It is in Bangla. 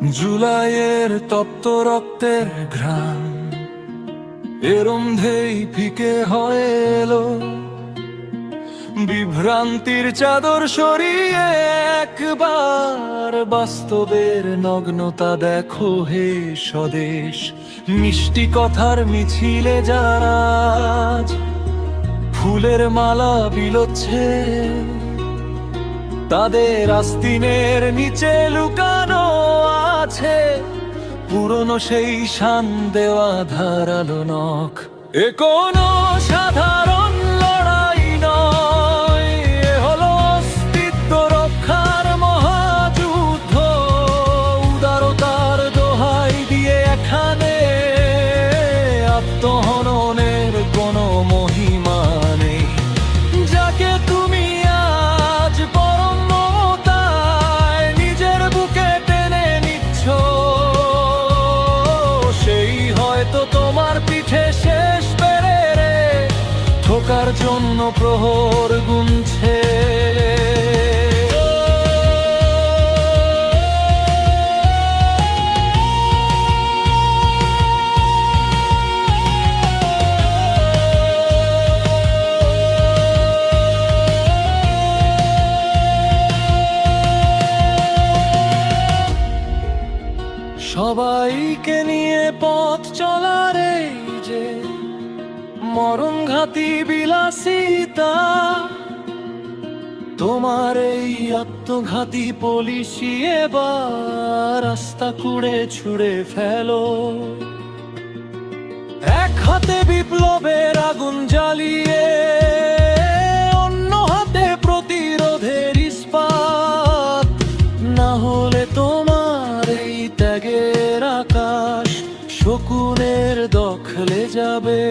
জুলাইয়ের তপ্ত রক্তের ঘ্রাণ এরন্ধেই ফিকে হয়ে এলো। বিভ্রান্তির চাদর সরিয়ে একবার বাস্তবের নগ্নতা দেখো হে স্বদেশ। মিষ্টি কথার মিছিলে যারা আজ ফুলের মালা বিলোচ্ছে, তাদের আস্তিনের নিচে লুকানো আছে পুরনো সেই শান দেওয়া ধারালো নখ। এ কোনো সাধারণ লড়াই নয়, এ হলো অস্তিত্ব রক্ষার মহাযুদ্ধ। উদারতার দোহাই দিয়ে এখানে আত্মহননের কোনো মহিমা নেই। যাকে তুমি আজ পরম মমতায় নিজের বুকে টেনে নিচ্ছ, সেই হয়তো তোমার পিঠে শেষ পেরে রে ঠোকার জন্য প্রহর গুনছে। সবাইকে নিয়ে পথ চলার এই যে মরণঘাতী বিলাসিতা, তোমার এই আত্মঘাতী পলিশি এবার রাস্তা কুড়ে ছুড়ে ফেলো। এক হাতে বিপ্লবের আগুন জ্বালিয়ে অন্য হাতে প্রতিরোধের ইস্পাত, না হলে তোমার এই ত্যাগের আকাশ শকুনের দখলে যাবে।